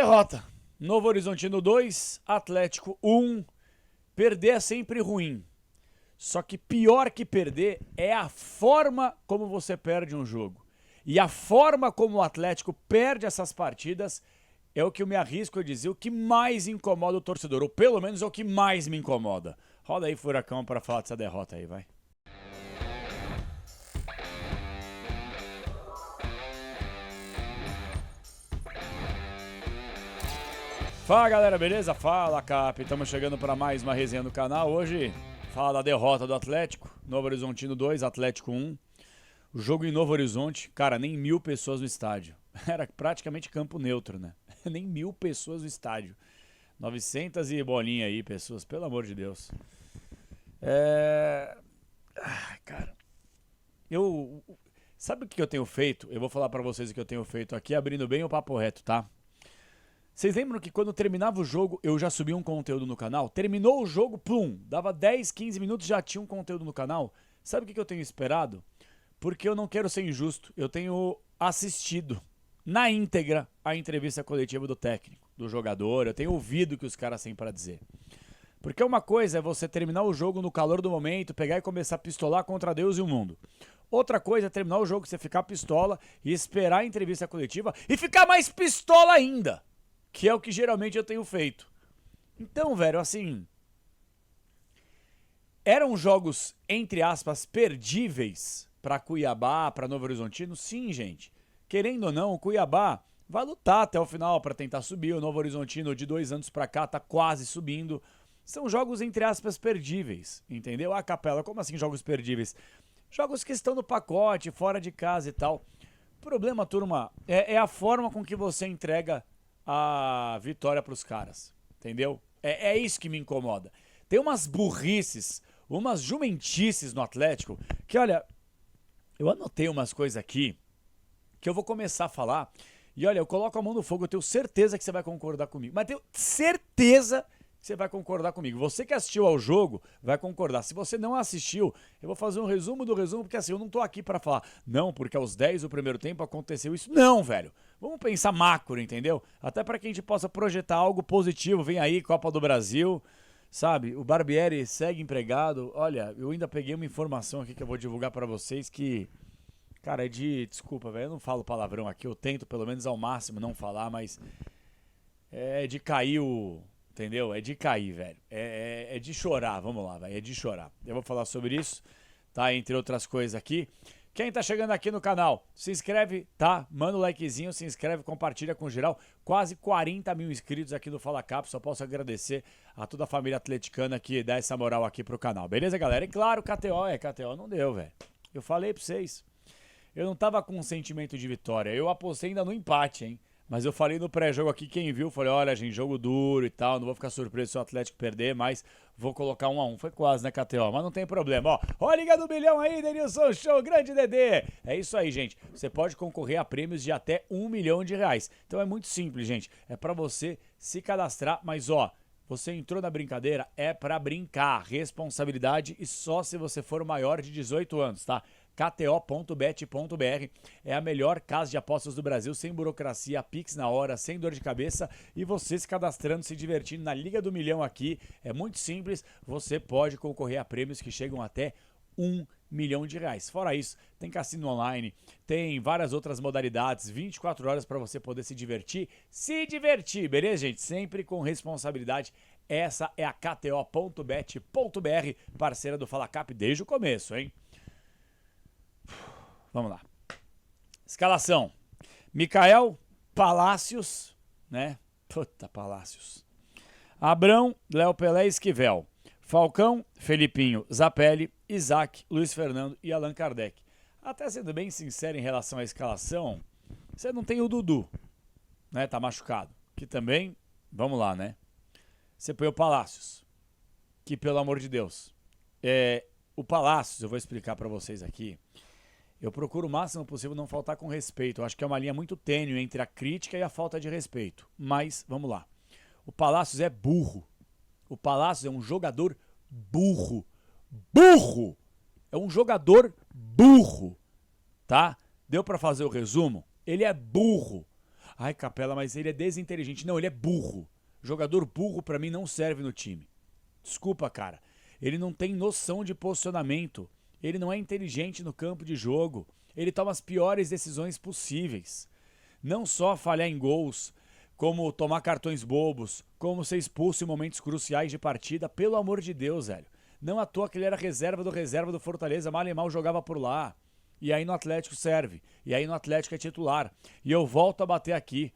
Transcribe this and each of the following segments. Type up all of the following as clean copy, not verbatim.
derrota. Novo Horizontino 2, Atlético 1. Perder é sempre ruim. Só que pior que perder é a forma como você perde um jogo. E a forma como o Atlético perde essas partidas é o que eu me arrisco a dizer, o que mais incomoda o torcedor. Ou pelo menos é o que mais me incomoda. Roda aí, Furacão, para falar dessa derrota aí, vai. Fala galera, beleza? Fala Cap, estamos chegando para mais uma resenha no canal. Hoje fala da derrota do Atlético, Novo Horizontino 2, Atlético 1. O jogo em Novo Horizonte, cara, nem 1000 pessoas no estádio. Era praticamente campo neutro, né? Nem 1000 pessoas no estádio. 900 e bolinha aí, pessoas, pelo amor de Deus. Cara, sabe o que eu tenho feito? Eu vou falar para vocês o que eu tenho feito aqui, abrindo bem o papo reto, tá? Vocês lembram que quando terminava o jogo, eu já subia um conteúdo no canal? Terminou o jogo, plum, dava 10, 15 minutos, já tinha um conteúdo no canal. Sabe o que eu tenho esperado? Porque eu não quero ser injusto, eu tenho assistido na íntegra a entrevista coletiva do técnico, do jogador, eu tenho ouvido o que os caras têm para dizer. Porque uma coisa é você terminar o jogo no calor do momento, pegar e começar a pistolar contra Deus e o mundo. Outra coisa é terminar o jogo, você ficar pistola e esperar a entrevista coletiva e ficar mais pistola ainda. Que é o que geralmente eu tenho feito. Então, velho, assim... Eram jogos, entre aspas, perdíveis para Cuiabá, para Novo Horizontino? Sim, gente. Querendo ou não, o Cuiabá vai lutar até o final para tentar subir. O Novo Horizontino, de 2 anos para cá, tá quase subindo. São jogos, entre aspas, perdíveis, entendeu? Ah, Capela, como assim jogos perdíveis? Jogos que estão no pacote, fora de casa e tal. O problema, turma, é a forma com que você entrega a vitória pros caras, entendeu? É isso que me incomoda. Tem umas burrices, umas jumentices no Atlético, que olha, eu anotei umas coisas aqui, que eu vou começar a falar, e olha, eu coloco a mão no fogo, eu tenho certeza que você vai concordar comigo, mas tenho certeza que você vai concordar comigo. Você que assistiu ao jogo vai concordar. Se você não assistiu, eu vou fazer um resumo do resumo, porque assim, eu não tô aqui pra falar, não, porque aos 10 do primeiro tempo aconteceu isso. Não, velho. Vamos pensar macro, entendeu? Até para que a gente possa projetar algo positivo. Vem aí, Copa do Brasil, sabe? O Barbieri segue empregado. Olha, eu ainda peguei uma informação aqui que eu vou divulgar para vocês que... Cara, desculpa, velho, eu não falo palavrão aqui. Eu tento, pelo menos ao máximo, não falar, mas... É de cair o... Entendeu? É de cair, velho. É de chorar, vamos lá, velho. É de chorar. Eu vou falar sobre isso, tá? Entre outras coisas aqui. Quem tá chegando aqui no canal, se inscreve, tá? Manda o likezinho, se inscreve, compartilha com geral. Quase 40 mil inscritos aqui no Fala Cap. Só posso agradecer a toda a família atleticana que dá essa moral aqui pro canal. Beleza, galera? E claro, KTO não deu, velho. Eu falei pra vocês. Eu não tava com um sentimento de vitória. Eu apostei ainda no empate, hein? Mas eu falei no pré-jogo aqui, quem viu, falei, olha, gente, jogo duro e tal, não vou ficar surpreso se o Atlético perder, mas vou colocar 1-1. Foi quase, né, KTO? Mas não tem problema, ó. Liga do Bilhão aí, Denilson, show, grande Dedê. É isso aí, gente. Você pode concorrer a prêmios de até R$1 milhão. Então é muito simples, gente. É pra você se cadastrar, mas ó, você entrou na brincadeira, é pra brincar. Responsabilidade e só se você for maior de 18 anos, tá? KTO.bet.br é a melhor casa de apostas do Brasil, sem burocracia, Pix na hora, sem dor de cabeça e você se cadastrando, se divertindo na Liga do Milhão aqui. É muito simples, você pode concorrer a prêmios que chegam até R$1 milhão. Fora isso, tem cassino online, tem várias outras modalidades, 24 horas para você poder se divertir, beleza, gente? Sempre com responsabilidade. Essa é a KTO.bet.br, parceira do Fala Cap desde o começo, hein? Vamos lá. Escalação. Micael, Palácios, né? Puta, Palácios. Abrão, Léo Pelé, Esquivel. Falcão, Felipinho, Zapelli, Isaac, Luiz Fernando e Allan Kardec. Até sendo bem sincero em relação à escalação, você não tem o Dudu, né? Tá machucado. Que também, vamos lá, né? Você põe o Palácios, que pelo amor de Deus. O Palácios, eu vou explicar pra vocês aqui. Eu procuro o máximo possível não faltar com respeito. Eu acho que é uma linha muito tênue entre a crítica e a falta de respeito. Mas, vamos lá. O Palácios é burro. O Palácios é um jogador burro. Burro! É um jogador burro. Tá? Deu pra fazer o resumo? Ele é burro. Ai, Capela, mas ele é desinteligente. Não, ele é burro. Jogador burro pra mim não serve no time. Desculpa, cara. Ele não tem noção de posicionamento. Ele não é inteligente no campo de jogo. Ele toma as piores decisões possíveis. Não só falhar em gols, como tomar cartões bobos, como ser expulso em momentos cruciais de partida. Pelo amor de Deus, velho. Não à toa que ele era reserva do Fortaleza, mal e mal jogava por lá. E aí no Atlético serve. E aí no Atlético é titular. E eu volto a bater aqui.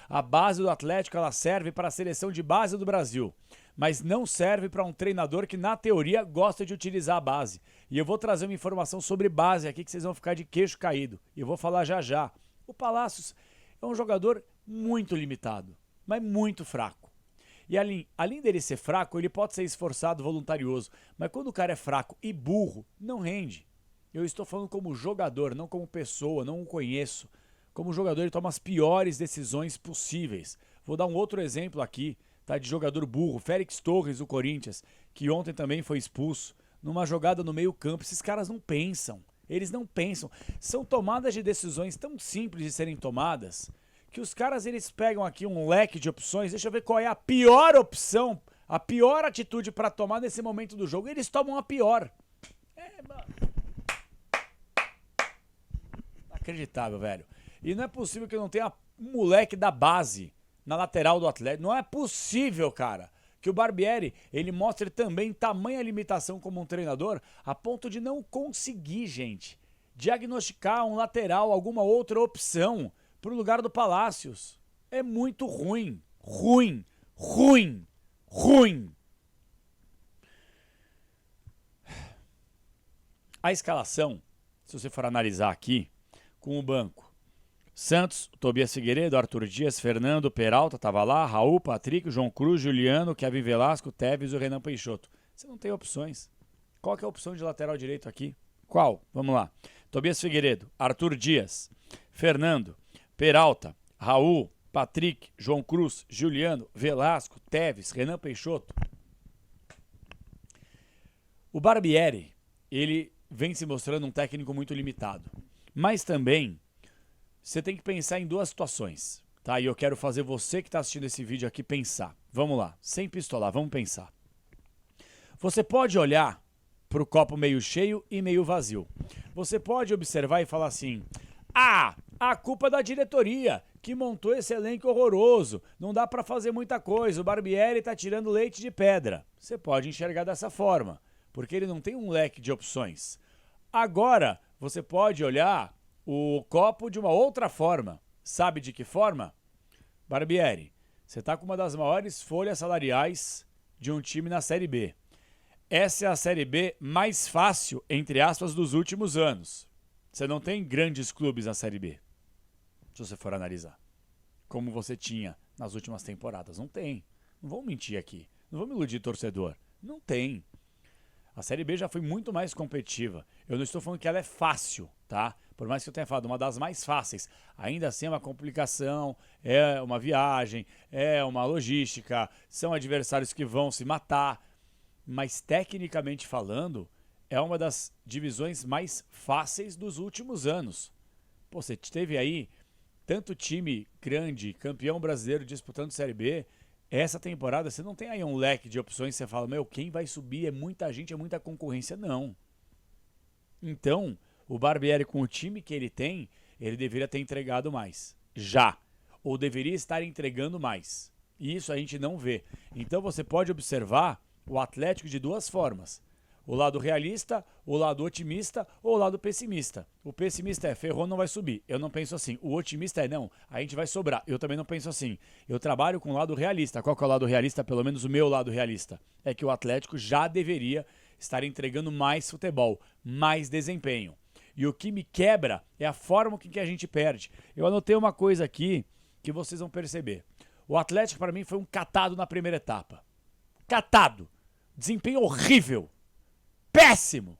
A base do Atlético ela serve para a seleção de base do Brasil. Mas não serve para um treinador que, na teoria, gosta de utilizar a base. E eu vou trazer uma informação sobre base aqui que vocês vão ficar de queixo caído. E eu vou falar já já. O Palácios é um jogador muito limitado, mas muito fraco. E além dele ser fraco, ele pode ser esforçado, voluntarioso. Mas quando o cara é fraco e burro, não rende. Eu estou falando como jogador, não como pessoa, não o conheço. Como jogador, ele toma as piores decisões possíveis. Vou dar um outro exemplo aqui, tá, de jogador burro. Félix Torres, do Corinthians, que ontem também foi expulso, numa jogada no meio campo. Esses caras não pensam. Eles não pensam. São tomadas de decisões tão simples de serem tomadas que os caras eles pegam aqui um leque de opções. Deixa eu ver qual é a pior opção, a pior atitude para tomar nesse momento do jogo. E eles tomam a pior. Mano. Inacreditável, velho. E não é possível que não tenha um moleque da base na lateral do Atlético. Não é possível, cara, que o Barbieri ele mostre também tamanha limitação como um treinador a ponto de não conseguir, gente, diagnosticar um lateral, alguma outra opção pro lugar do Palácios. É muito ruim. Ruim. Ruim. Ruim. A escalação, se você for analisar aqui, com o banco. Santos, Tobias Figueiredo, Arthur Dias, Fernando, Peralta, tava lá, Raul, Patrick, João Cruz, Juliano, Kevin Velasco, Tevez e o Renan Peixoto. Você não tem opções. Qual que é a opção de lateral direito aqui? Qual? Vamos lá. Tobias Figueiredo, Arthur Dias, Fernando, Peralta, Raul, Patrick, João Cruz, Juliano, Velasco, Tevez, Renan Peixoto. O Barbieri, ele vem se mostrando um técnico muito limitado. Mas também você tem que pensar em duas situações, tá? E eu quero fazer você que está assistindo esse vídeo aqui pensar. Vamos lá, sem pistolar, vamos pensar. Você pode olhar para o copo meio cheio e meio vazio. Você pode observar e falar assim: ah, a culpa é da diretoria que montou esse elenco horroroso. Não dá para fazer muita coisa. O Barbieri está tirando leite de pedra. Você pode enxergar dessa forma, porque ele não tem um leque de opções. Agora, você pode olhar o copo de uma outra forma. Sabe de que forma? Barbieri, você está com uma das maiores folhas salariais de um time na Série B. Essa é a Série B mais fácil, entre aspas, dos últimos anos. Você não tem grandes clubes na Série B, se você for analisar. Como você tinha nas últimas temporadas. Não tem. Não vou mentir aqui. Não vou me iludir, torcedor. Não tem. A Série B já foi muito mais competitiva. Eu não estou falando que ela é fácil, tá? Por mais que eu tenha falado, uma das mais fáceis. Ainda assim é uma complicação, é uma viagem, é uma logística, são adversários que vão se matar. Mas tecnicamente falando, é uma das divisões mais fáceis dos últimos anos. Pô, você teve aí tanto time grande, campeão brasileiro disputando Série B. Essa temporada você não tem aí um leque de opções, você fala, meu, quem vai subir é muita gente, é muita concorrência, não. Então, o Barbieri com o time que ele tem, ele deveria ter entregado mais. Já. Ou deveria estar entregando mais. E isso a gente não vê. Então você pode observar o Atlético de duas formas. O lado realista, o lado otimista ou o lado pessimista. O pessimista é, ferrou, não vai subir. Eu não penso assim. O otimista é, não, a gente vai sobrar. Eu também não penso assim. Eu trabalho com o lado realista. Qual que é o lado realista? Pelo menos o meu lado realista. É que o Atlético já deveria estar entregando mais futebol, mais desempenho. E o que me quebra é a forma com que a gente perde. Eu anotei uma coisa aqui que vocês vão perceber. O Atlético, para mim, foi um catado na primeira etapa. Catado. Desempenho horrível. Péssimo.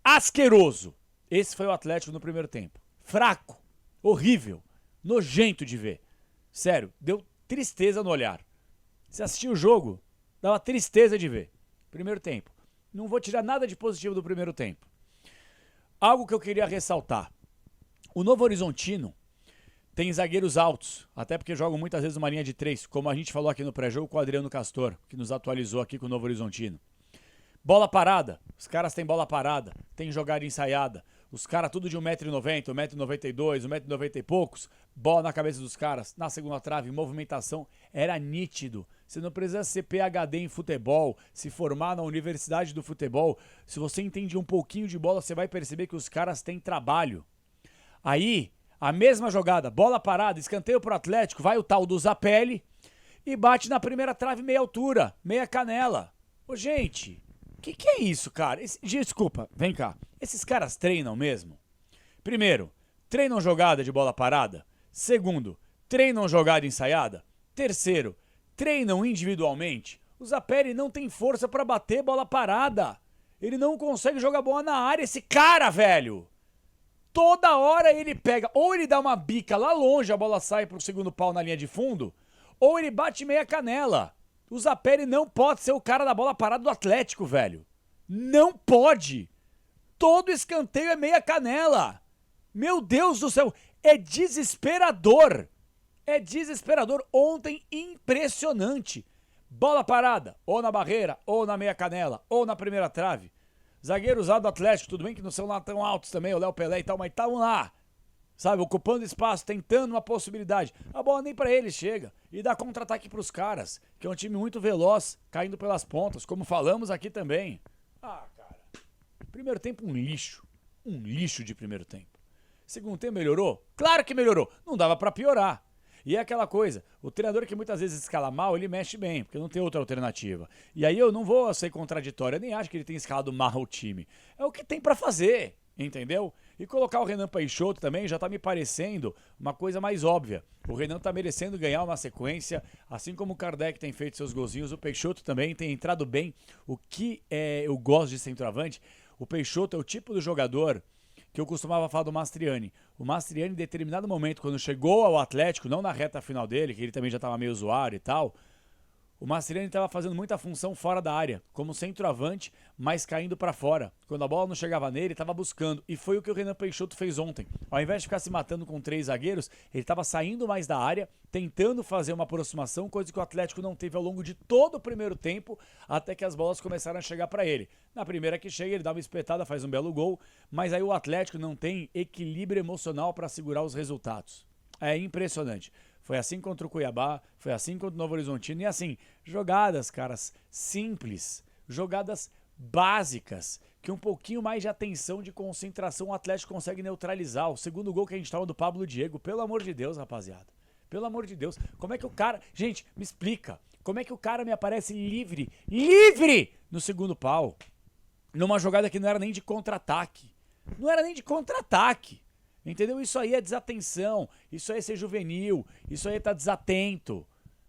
Asqueroso. Esse foi o Atlético no primeiro tempo. Fraco. Horrível. Nojento de ver. Sério, deu tristeza no olhar. Você assistiu o jogo, dava tristeza de ver. Primeiro tempo. Não vou tirar nada de positivo do primeiro tempo. Algo que eu queria ressaltar. O Novo Horizontino tem zagueiros altos, até porque jogam muitas vezes uma linha de 3, como a gente falou aqui no pré-jogo com o Adriano Castor, que nos atualizou aqui com o Novo Horizontino. Bola parada, os caras têm bola parada, tem jogada ensaiada. Os caras tudo de 1,90m, 1,92m, 1,90m e poucos, bola na cabeça dos caras, na segunda trave, movimentação, era nítido. Você não precisa ser PhD em futebol, se formar na universidade do futebol. Se você entende um pouquinho de bola, você vai perceber que os caras têm trabalho. Aí, a mesma jogada, bola parada, escanteio pro Atlético, vai o tal do Zapelli e bate na primeira trave meia altura, meia canela. Ô, gente, que é isso, cara? Desculpa, vem cá. Esses caras treinam mesmo? Primeiro, treinam jogada de bola parada? Segundo, treinam jogada ensaiada? Terceiro, treinam individualmente? O Zapelli não tem força pra bater bola parada. Ele não consegue jogar bola na área, esse cara, velho. Toda hora ele pega, ou ele dá uma bica lá longe, a bola sai pro segundo pau na linha de fundo, ou ele bate meia canela. O Zapelli não pode ser o cara da bola parada do Atlético, velho. Não pode. Todo escanteio é meia canela. Meu Deus do céu, é desesperador. É desesperador. Ontem, impressionante. Bola parada, ou na barreira, ou na meia canela, ou na primeira trave. Zagueiro usado do Atlético, tudo bem que não são lá tão altos também, o Léo Pelé e tal, mas estavam lá. Sabe, ocupando espaço, tentando uma possibilidade. A bola nem pra eles chega. E dá contra-ataque pros caras, que é um time muito veloz, caindo pelas pontas, como falamos aqui também. Ah, cara. Primeiro tempo, um lixo. Um lixo de primeiro tempo. Segundo tempo, melhorou? Claro que melhorou. Não dava pra piorar. E é aquela coisa, o treinador que muitas vezes escala mal, ele mexe bem, porque não tem outra alternativa. E aí eu não vou ser contraditório, eu nem acho que ele tem escalado mal o time. É o que tem pra fazer, entendeu? E colocar o Renan Peixoto também já tá me parecendo uma coisa mais óbvia. O Renan tá merecendo ganhar uma sequência, assim como o Kardec tem feito seus golzinhos, o Peixoto também tem entrado bem. O que eu gosto de centroavante, o Peixoto é o tipo do jogador que eu costumava falar do Mastriani. O Mastriani, em determinado momento, quando chegou ao Atlético, não na reta final dele, que ele também já estava meio zoado e tal, o Mastriani estava fazendo muita função fora da área, como centroavante, mas caindo para fora. Quando a bola não chegava nele, ele estava buscando. E foi o que o Renan Peixoto fez ontem. Ao invés de ficar se matando com 3 zagueiros, ele estava saindo mais da área, tentando fazer uma aproximação, coisa que o Atlético não teve ao longo de todo o primeiro tempo, até que as bolas começaram a chegar para ele. Na primeira que chega, ele dá uma espetada, faz um belo gol, mas aí o Atlético não tem equilíbrio emocional para segurar os resultados. É impressionante. Foi assim contra o Cuiabá, foi assim contra o Novo Horizontino. E assim, jogadas, caras, simples, jogadas básicas, que um pouquinho mais de atenção, de concentração, o Atlético consegue neutralizar. O segundo gol que a gente tava do Pablo Diego, pelo amor de Deus, rapaziada. Pelo amor de Deus. Como é que o cara... Gente, me explica. Como é que o cara me aparece livre no segundo pau? Numa jogada que não era nem de contra-ataque. Não era nem de contra-ataque. Entendeu? Isso aí é desatenção, isso aí é ser juvenil, isso aí é estar desatento.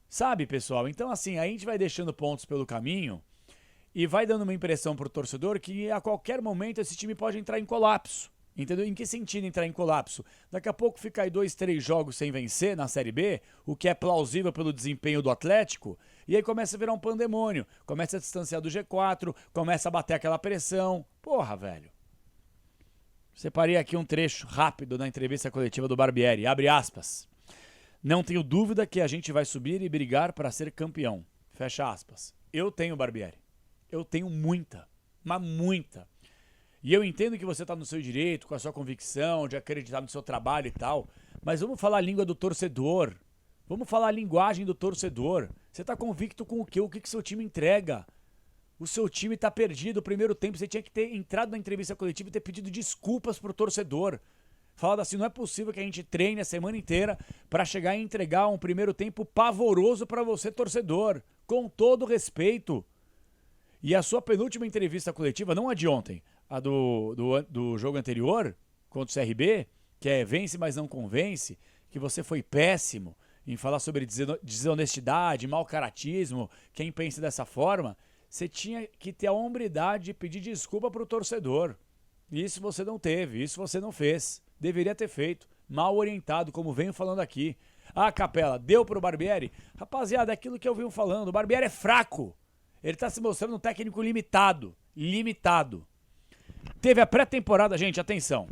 Sabe, pessoal? Então, assim, a gente vai deixando pontos pelo caminho e vai dando uma impressão pro torcedor que a qualquer momento esse time pode entrar em colapso. Entendeu? Em que sentido entrar em colapso? Daqui a pouco fica aí 2, 3 jogos sem vencer na Série B, o que é plausível pelo desempenho do Atlético, e aí começa a virar um pandemônio, começa a distanciar do G4, começa a bater aquela pressão. Porra, velho. Separei aqui um trecho rápido da entrevista coletiva do Barbieri. Abre aspas. Não tenho dúvida que a gente vai subir e brigar para ser campeão. Fecha aspas. Eu tenho, Barbieri. Eu tenho muita, mas muita. E eu entendo que você está no seu direito, com a sua convicção, de acreditar no seu trabalho e tal, mas vamos falar a língua do torcedor. Vamos falar a linguagem do torcedor. Você está convicto com o quê? O que seu time entrega? O seu time tá perdido. O primeiro tempo você tinha que ter entrado na entrevista coletiva e ter pedido desculpas pro torcedor. Falado assim, não é possível que a gente treine a semana inteira para chegar e entregar um primeiro tempo pavoroso para você, torcedor. Com todo respeito. E a sua penúltima entrevista coletiva, não a de ontem, a do jogo anterior, contra o CRB, que é vence, mas não convence, que você foi péssimo em falar sobre desonestidade, mau caratismo, quem pensa dessa forma... Você tinha que ter a hombridade de pedir desculpa pro torcedor. Isso você não teve, isso você não fez. Deveria ter feito. Mal orientado, como venho falando aqui. Ah, Capela, deu pro Barbieri? Rapaziada, é aquilo que eu venho falando. O Barbieri é fraco. Ele tá se mostrando um técnico limitado. Limitado. Teve a pré-temporada, gente, atenção.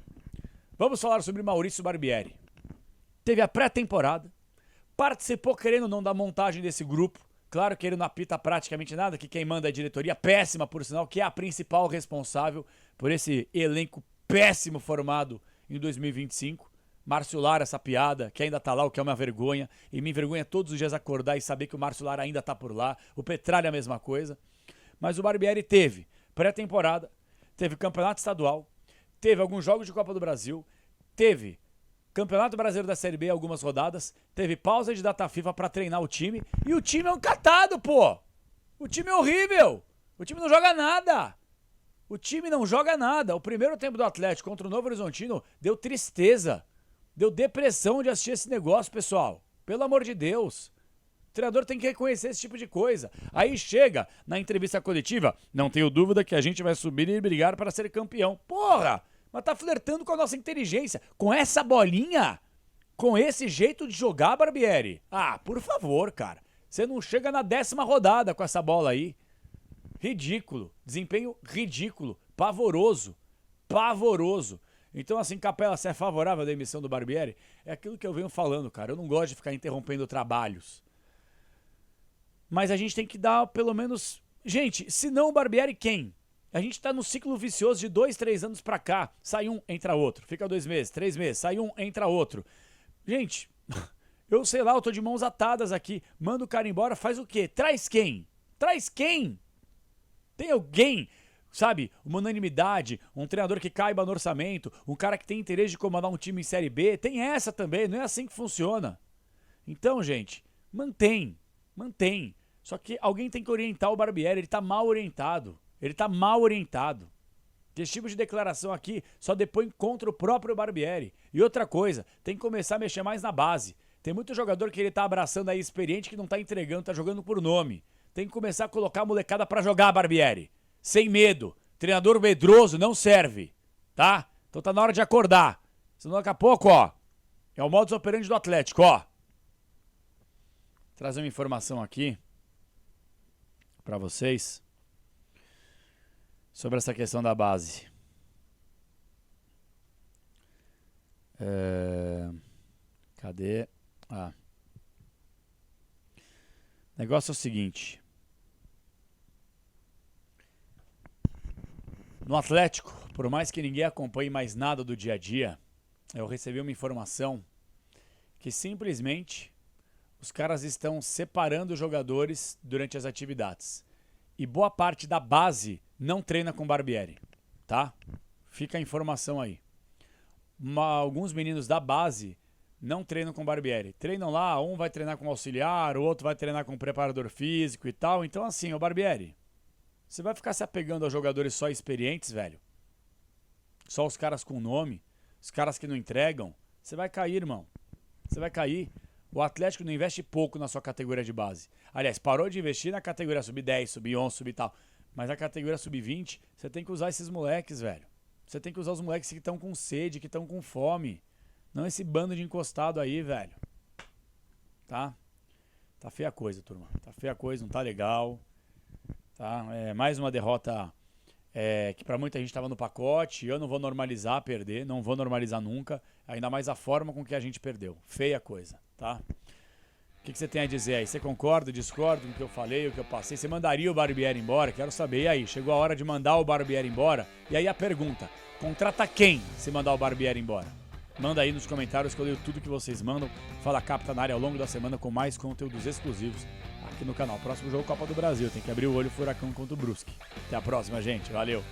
Vamos falar sobre Maurício Barbieri. teve a pré-temporada, participou querendo ou não da montagem desse grupo. Claro que ele não apita praticamente nada, que quem manda é a diretoria, péssima por sinal, que é a principal responsável por esse elenco péssimo formado em 2025. Márcio Lara, essa piada, que ainda tá lá, o que é uma vergonha. E me envergonha todos os dias acordar e saber que o Márcio Lara ainda tá por lá. O Petralha a mesma coisa. Mas o Barbieri teve pré-temporada, teve campeonato estadual, teve alguns jogos de Copa do Brasil, teve Campeonato Brasileiro da Série B, algumas rodadas, teve pausa de data FIFA pra treinar o time, e o time é um catado, pô! O time é horrível! O time não joga nada! O time não joga nada! O primeiro tempo do Atlético contra o Novo Horizontino deu tristeza, deu depressão de assistir esse negócio, pessoal. Pelo amor de Deus! O treinador tem que reconhecer esse tipo de coisa. Aí chega na entrevista coletiva, não tenho dúvida que a gente vai subir e brigar para ser campeão. Porra! Mas tá flertando com a nossa inteligência. Com essa bolinha? Com esse jeito de jogar, Barbieri? Ah, por favor, cara. Você não chega na 10ª rodada com essa bola aí. Ridículo. Desempenho ridículo. Pavoroso. Pavoroso. Então, assim, Capela, você é favorável à demissão do Barbieri? É aquilo que eu venho falando, cara. Eu não gosto de ficar interrompendo trabalhos. Mas a gente tem que dar, pelo menos... Gente, se não o Barbieri, quem? A gente tá no ciclo vicioso de 2, 3 anos pra cá. Sai um, entra outro. Fica 2 meses, 3 meses. Sai um, entra outro. Gente, eu sei lá, eu tô de mãos atadas aqui. Manda o cara embora, faz o quê? Traz quem? Traz quem? Tem alguém, sabe, uma unanimidade, um treinador que caiba no orçamento, um cara que tem interesse de comandar um time em Série B? Tem essa também, não é assim que funciona. Então, gente, mantém. Só que alguém tem que orientar o Barbieri, ele tá mal orientado. Ele tá mal orientado. Esse tipo de declaração aqui só depõe contra o próprio Barbieri. E outra coisa, tem que começar a mexer mais na base. Tem muito jogador que ele tá abraçando aí experiente que não tá entregando, tá jogando por nome. Tem que começar a colocar a molecada pra jogar, Barbieri. Sem medo. Treinador medroso não serve. Tá? Então tá na hora de acordar. Senão daqui a pouco, ó, é o modus operandi do Atlético, ó. Vou trazer uma informação aqui pra vocês sobre essa questão da base. Cadê? O negócio é o seguinte. No Atlético, por mais que ninguém acompanhe mais nada do dia a dia, eu recebi uma informação que simplesmente os caras estão separando os jogadores durante as atividades. E boa parte da base não treina com Barbieri, tá? Fica a informação aí. Alguns meninos da base não treinam com Barbieri. Treinam lá, um vai treinar com auxiliar, o outro vai treinar com preparador físico e tal. Então assim, ô Barbieri, você vai ficar se apegando a jogadores só experientes, velho? Só os caras com nome? Os caras que não entregam? Você vai cair, irmão. Você vai cair. O Atlético não investe pouco na sua categoria de base. Aliás, parou de investir na categoria sub-10, sub-11, sub-tal. Mas na categoria sub-20, você tem que usar esses moleques, velho. Você tem que usar os moleques que estão com sede, que estão com fome. Não esse bando de encostado aí, velho. Tá? Tá feia a coisa, turma. Tá feia a coisa, não tá legal. Tá? É mais uma derrota que pra muita gente tava no pacote. Eu não vou normalizar perder, não vou normalizar nunca. Ainda mais a forma com que a gente perdeu. Feia a coisa, tá? O que você tem a dizer aí? Você concorda, discorda com o que eu falei, o que eu passei? Você mandaria o Barbieri embora? Quero saber. E aí, chegou a hora de mandar o Barbieri embora? E aí a pergunta, contrata quem se mandar o Barbieri embora? Manda aí nos comentários que eu leio tudo que vocês mandam. Fala Cap tá na área ao longo da semana com mais conteúdos exclusivos aqui no canal. Próximo jogo Copa do Brasil. Tem que abrir o olho, Furacão contra o Brusque. Até a próxima, gente. Valeu!